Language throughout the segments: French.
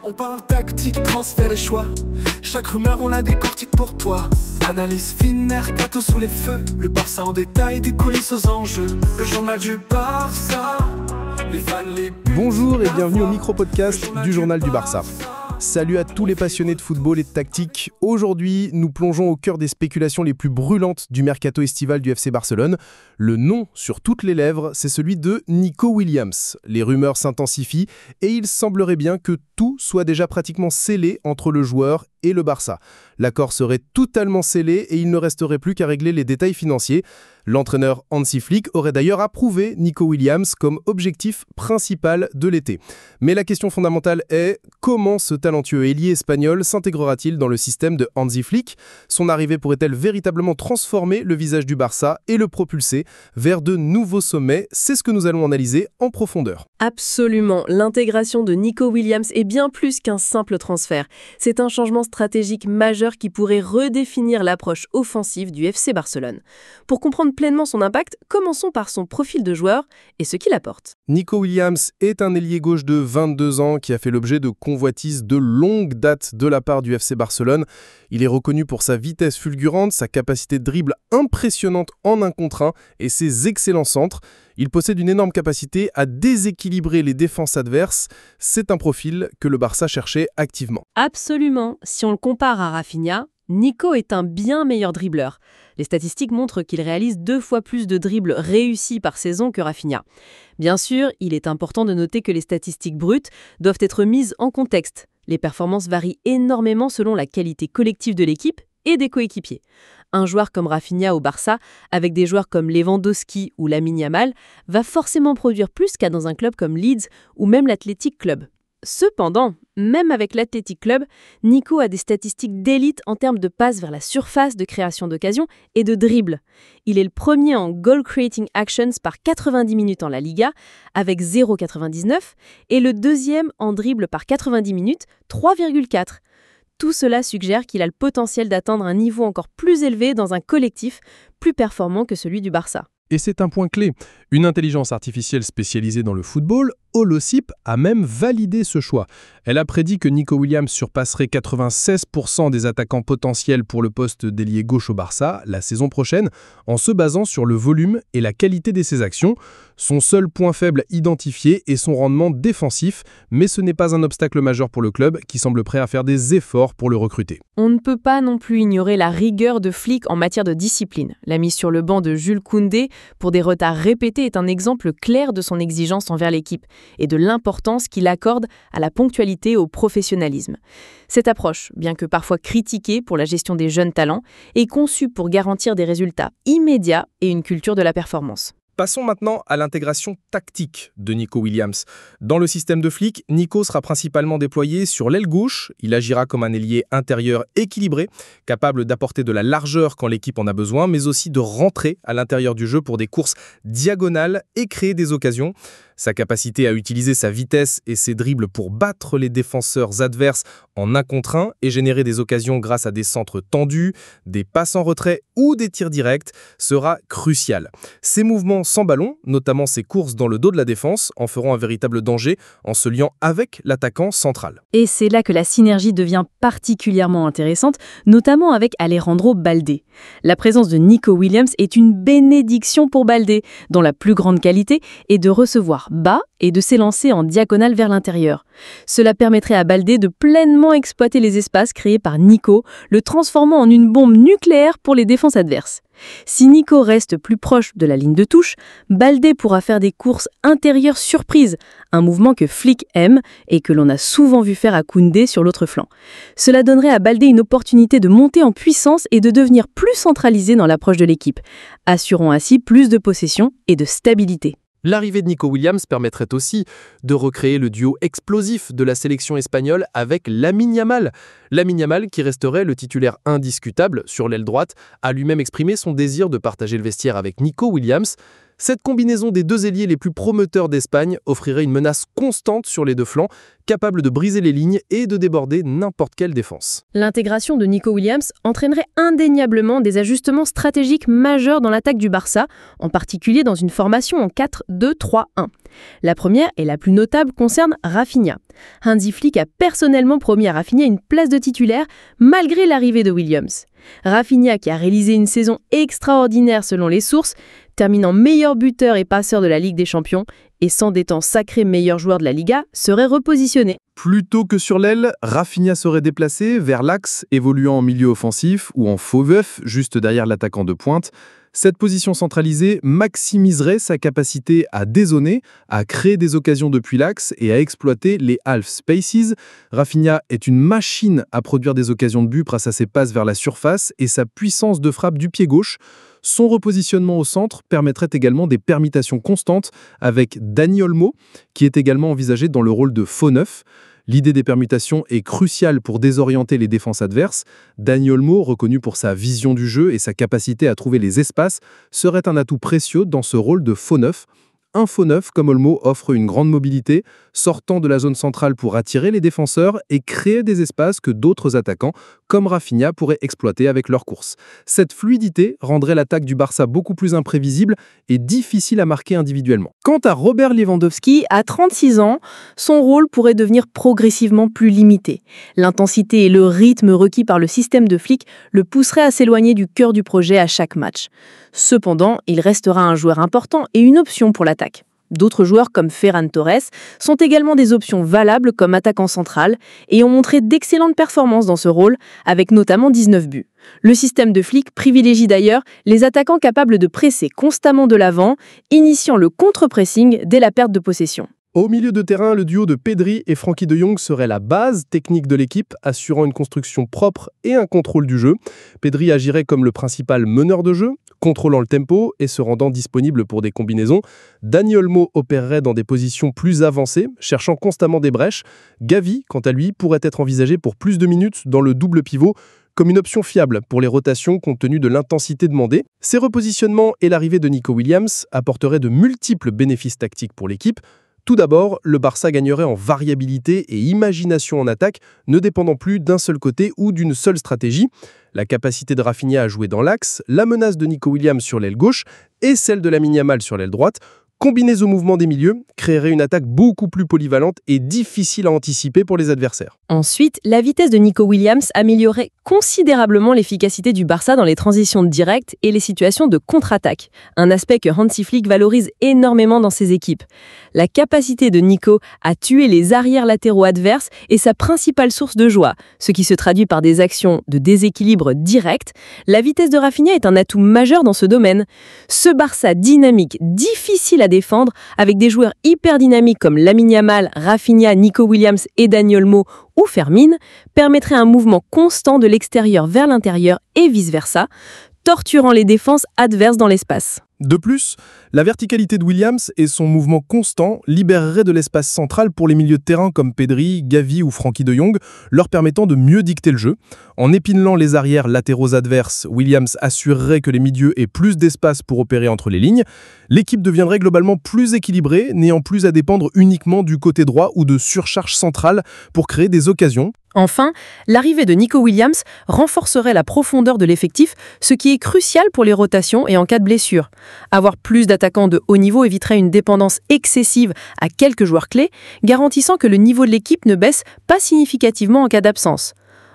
On parle tactique, transfert et choix. Chaque rumeur on la décortique pour toi. Analyse fine, mercato sous les feux. Le Barça en détail, des coulisses aux enjeux. Le journal du Barça. Les fans, les buts. Bonjour et bienvenue au micro-podcast du Journal du Barça. Salut à tous les passionnés de football et de tactique. Aujourd'hui, nous plongeons au cœur des spéculations les plus brûlantes du mercato estival du FC Barcelone. Le nom sur toutes les lèvres, c'est celui de Nico Williams. Les rumeurs s'intensifient et il semblerait bien que tout soit déjà pratiquement scellé entre le joueur et le Barça. L'accord serait totalement scellé et il ne resterait plus qu'à régler les détails financiers. L'entraîneur Hansi Flick aurait d'ailleurs approuvé Nico Williams comme objectif principal de l'été. Mais la question fondamentale est comment ce talentueux ailier espagnol s'intégrera-t-il dans le système de Hansi Flick ? Son arrivée pourrait-elle véritablement transformer le visage du Barça et le propulser vers de nouveaux sommets ? C'est ce que nous allons analyser en profondeur. Absolument, l'intégration de Nico Williams est bien plus qu'un simple transfert. C'est un changement stratégique majeur qui pourrait redéfinir l'approche offensive du FC Barcelone. Pour comprendre pleinement son impact, commençons par son profil de joueur et ce qu'il apporte. Nico Williams est un ailier gauche de 22 ans qui a fait l'objet de convoitises de longue date de la part du FC Barcelone. Il est reconnu pour sa vitesse fulgurante, sa capacité de dribble impressionnante en 1 contre 1 et ses excellents centres. Il possède une énorme capacité à déséquilibrer les défenses adverses. C'est un profil que le Barça cherchait activement. Absolument. Si on le compare à Rafinha, Nico est un bien meilleur dribbleur. Les statistiques montrent qu'il réalise 2 fois plus de dribbles réussis par saison que Rafinha. Bien sûr, il est important de noter que les statistiques brutes doivent être mises en contexte. Les performances varient énormément selon la qualité collective de l'équipe et des coéquipiers. Un joueur comme Rafinha au Barça, avec des joueurs comme Lewandowski ou Lamine Yamal, va forcément produire plus qu'à dans un club comme Leeds ou même l'Athletic Club. Cependant, même avec l'Athletic Club, Nico a des statistiques d'élite en termes de passes vers la surface, de création d'occasion et de dribble. Il est le premier en goal creating actions par 90 minutes en La Liga, avec 0,99, et le deuxième en dribble par 90 minutes, 3,4. Tout cela suggère qu'il a le potentiel d'atteindre un niveau encore plus élevé dans un collectif plus performant que celui du Barça. Et c'est un point clé. Une intelligence artificielle spécialisée dans le football, Holocip, a même validé ce choix. Elle a prédit que Nico Williams surpasserait 96% des attaquants potentiels pour le poste d'ailier gauche au Barça la saison prochaine, en se basant sur le volume et la qualité de ses actions. Son seul point faible identifié est son rendement défensif, mais ce n'est pas un obstacle majeur pour le club qui semble prêt à faire des efforts pour le recruter. On ne peut pas non plus ignorer la rigueur de Flick en matière de discipline. La mise sur le banc de Jules Koundé pour des retards répétés est un exemple clair de son exigence envers l'équipe et de l'importance qu'il accorde à la ponctualité et au professionnalisme. Cette approche, bien que parfois critiquée pour la gestion des jeunes talents, est conçue pour garantir des résultats immédiats et une culture de la performance. Passons maintenant à l'intégration tactique de Nico Williams. Dans le système de Flick, Nico sera principalement déployé sur l'aile gauche. Il agira comme un ailier intérieur équilibré, capable d'apporter de la largeur quand l'équipe en a besoin, mais aussi de rentrer à l'intérieur du jeu pour des courses diagonales et créer des occasions. Sa capacité à utiliser sa vitesse et ses dribbles pour battre les défenseurs adverses en 1 contre 1 et générer des occasions grâce à des centres tendus, des passes en retrait ou des tirs directs sera crucial. Ses mouvements sans ballon, notamment ses courses dans le dos de la défense, en feront un véritable danger en se liant avec l'attaquant central. Et c'est là que la synergie devient particulièrement intéressante, notamment avec Alejandro Baldé. La présence de Nico Williams est une bénédiction pour Baldé, dont la plus grande qualité est de recevoir bas et de s'élancer en diagonale vers l'intérieur. Cela permettrait à Baldé de pleinement exploiter les espaces créés par Nico, le transformant en une bombe nucléaire pour les défenses adverses. Si Nico reste plus proche de la ligne de touche, Baldé pourra faire des courses intérieures surprises, un mouvement que Flick aime et que l'on a souvent vu faire à Koundé sur l'autre flanc. Cela donnerait à Baldé une opportunité de monter en puissance et de devenir plus centralisé dans l'approche de l'équipe, assurant ainsi plus de possession et de stabilité. L'arrivée de Nico Williams permettrait aussi de recréer le duo explosif de la sélection espagnole avec Lamine Yamal. Lamine Yamal, qui resterait le titulaire indiscutable sur l'aile droite, a lui-même exprimé son désir de partager le vestiaire avec Nico Williams. Cette combinaison des deux ailiers les plus promoteurs d'Espagne offrirait une menace constante sur les deux flancs, capable de briser les lignes et de déborder n'importe quelle défense. L'intégration de Nico Williams entraînerait indéniablement des ajustements stratégiques majeurs dans l'attaque du Barça, en particulier dans une formation en 4-2-3-1. La première et la plus notable concerne Rafinha. Hansi Flick a personnellement promis à Rafinha une place de titulaire malgré l'arrivée de Williams. Rafinha, qui a réalisé une saison extraordinaire selon les sources, terminant meilleur buteur et passeur de la Ligue des Champions et s'endettant sacré meilleur joueur de la Liga, serait repositionné. Plutôt que sur l'aile, Rafinha serait déplacé vers l'axe, évoluant en milieu offensif ou en faux veuf, juste derrière l'attaquant de pointe. Cette position centralisée maximiserait sa capacité à dézoner, à créer des occasions depuis l'axe et à exploiter les half spaces. Rafinha est une machine à produire des occasions de but grâce à ses passes vers la surface et sa puissance de frappe du pied gauche. Son repositionnement au centre permettrait également des permutations constantes avec Dani Olmo, qui est également envisagé dans le rôle de faux neuf. L'idée des permutations est cruciale pour désorienter les défenses adverses. Dani Olmo, reconnu pour sa vision du jeu et sa capacité à trouver les espaces, serait un atout précieux dans ce rôle de faux neuf. Un faux neuf comme Olmo offre une grande mobilité, sortant de la zone centrale pour attirer les défenseurs et créer des espaces que d'autres attaquants, comme Rafinha, pourraient exploiter avec leur course. Cette fluidité rendrait l'attaque du Barça beaucoup plus imprévisible et difficile à marquer individuellement. Quant à Robert Lewandowski, à 36 ans, son rôle pourrait devenir progressivement plus limité. L'intensité et le rythme requis par le système de Flick le pousseraient à s'éloigner du cœur du projet à chaque match. Cependant, il restera un joueur important et une option pour l'attaque. D'autres joueurs comme Ferran Torres sont également des options valables comme attaquant central et ont montré d'excellentes performances dans ce rôle, avec notamment 19 buts. Le système de Flick privilégie d'ailleurs les attaquants capables de presser constamment de l'avant, initiant le contre-pressing dès la perte de possession. Au milieu de terrain, le duo de Pedri et Frenkie de Jong serait la base technique de l'équipe, assurant une construction propre et un contrôle du jeu. Pedri agirait comme le principal meneur de jeu, contrôlant le tempo et se rendant disponible pour des combinaisons. Dani Olmo opérerait dans des positions plus avancées, cherchant constamment des brèches. Gavi, quant à lui, pourrait être envisagé pour plus de minutes dans le double pivot, comme une option fiable pour les rotations compte tenu de l'intensité demandée. Ces repositionnements et l'arrivée de Nico Williams apporteraient de multiples bénéfices tactiques pour l'équipe. Tout d'abord, le Barça gagnerait en variabilité et imagination en attaque, ne dépendant plus d'un seul côté ou d'une seule stratégie. La capacité de Rafinha à jouer dans l'axe, la menace de Nico Williams sur l'aile gauche et celle de Lamine Yamal sur l'aile droite, combinées au mouvement des milieux, créeraient une attaque beaucoup plus polyvalente et difficile à anticiper pour les adversaires. Ensuite, la vitesse de Nico Williams améliorerait considérablement l'efficacité du Barça dans les transitions directes et les situations de contre-attaque, un aspect que Hansi Flick valorise énormément dans ses équipes. La capacité de Nico à tuer les arrières latéraux adverses est sa principale source de joie, ce qui se traduit par des actions de déséquilibre direct. La vitesse de Rafinha est un atout majeur dans ce domaine. Ce Barça dynamique, difficile à défendre, avec des joueurs hyper dynamiques comme Lamine Yamal, Rafinha, Nico Williams et Dani Olmo ou Fermin, permettrait un mouvement constant de l'extérieur vers l'intérieur et vice-versa, torturant les défenses adverses dans l'espace. De plus, la verticalité de Williams et son mouvement constant libéreraient de l'espace central pour les milieux de terrain comme Pedri, Gavi ou Frenkie de Jong, leur permettant de mieux dicter le jeu. En épinelant les arrières latéraux adverses, Williams assurerait que les milieux aient plus d'espace pour opérer entre les lignes. L'équipe deviendrait globalement plus équilibrée, n'ayant plus à dépendre uniquement du côté droit ou de surcharge centrale pour créer des occasions. Enfin, l'arrivée de Nico Williams renforcerait la profondeur de l'effectif, ce qui est crucial pour les rotations et en cas de blessure. Avoir plus d'attaquants de haut niveau éviterait une dépendance excessive à quelques joueurs clés, garantissant que le niveau de l'équipe ne baisse pas significativement en cas d'absence.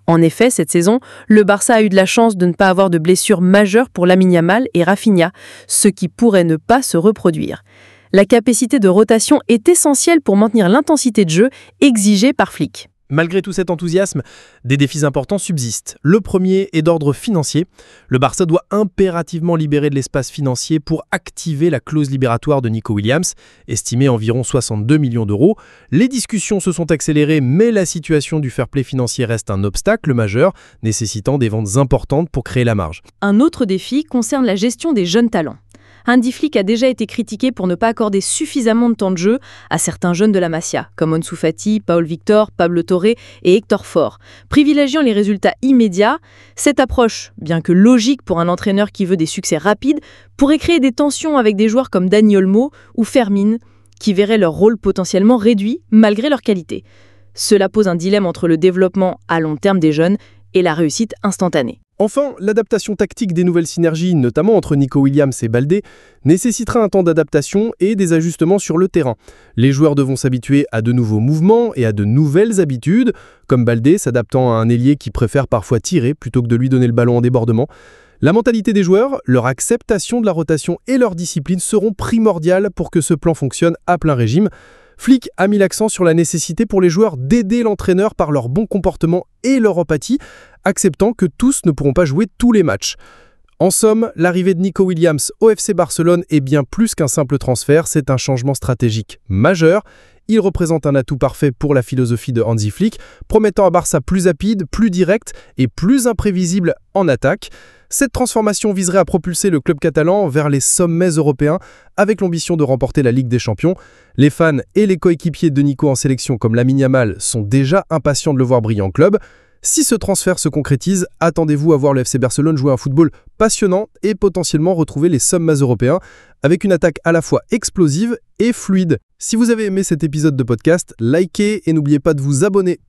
En effet, cette saison, le Barça a eu de la chance de ne pas avoir de blessures majeures pour Lamine Yamal et Rafinha, ce qui pourrait ne pas se reproduire. La capacité de rotation est essentielle pour maintenir l'intensité de jeu exigée par Flick. Malgré tout cet enthousiasme, des défis importants subsistent. Le premier est d'ordre financier. Le Barça doit impérativement libérer de l'espace financier pour activer la clause libératoire de Nico Williams, estimée à environ 62 millions d'euros. Les discussions se sont accélérées, mais la situation du fair play financier reste un obstacle majeur, nécessitant des ventes importantes pour créer la marge. Un autre défi concerne la gestion des jeunes talents. Hansi Flick a déjà été critiqué pour ne pas accorder suffisamment de temps de jeu à certains jeunes de la Masia, comme Ansu Fati, Paul Victor, Pablo Torre et Hector Ford. Privilégiant les résultats immédiats, cette approche, bien que logique pour un entraîneur qui veut des succès rapides, pourrait créer des tensions avec des joueurs comme Dani Olmo ou Fermin, qui verraient leur rôle potentiellement réduit malgré leur qualité. Cela pose un dilemme entre le développement à long terme des jeunes et la réussite instantanée. Enfin, l'adaptation tactique des nouvelles synergies, notamment entre Nico Williams et Baldé, nécessitera un temps d'adaptation et des ajustements sur le terrain. Les joueurs devront s'habituer à de nouveaux mouvements et à de nouvelles habitudes, comme Baldé s'adaptant à un ailier qui préfère parfois tirer plutôt que de lui donner le ballon en débordement. La mentalité des joueurs, leur acceptation de la rotation et leur discipline seront primordiales pour que ce plan fonctionne à plein régime. Flick a mis l'accent sur la nécessité pour les joueurs d'aider l'entraîneur par leur bon comportement et leur empathie, acceptant que tous ne pourront pas jouer tous les matchs. En somme, l'arrivée de Nico Williams au FC Barcelone est bien plus qu'un simple transfert, c'est un changement stratégique majeur. Il représente un atout parfait pour la philosophie de Hansi Flick, promettant un Barça plus rapide, plus direct et plus imprévisible en attaque. Cette transformation viserait à propulser le club catalan vers les sommets européens avec l'ambition de remporter la Ligue des Champions. Les fans et les coéquipiers de Nico en sélection comme Lamine Yamal sont déjà impatients de le voir briller en club. Si ce transfert se concrétise, attendez-vous à voir le FC Barcelone jouer un football passionnant et potentiellement retrouver les sommets européens avec une attaque à la fois explosive et fluide. Si vous avez aimé cet épisode de podcast, likez et n'oubliez pas de vous abonner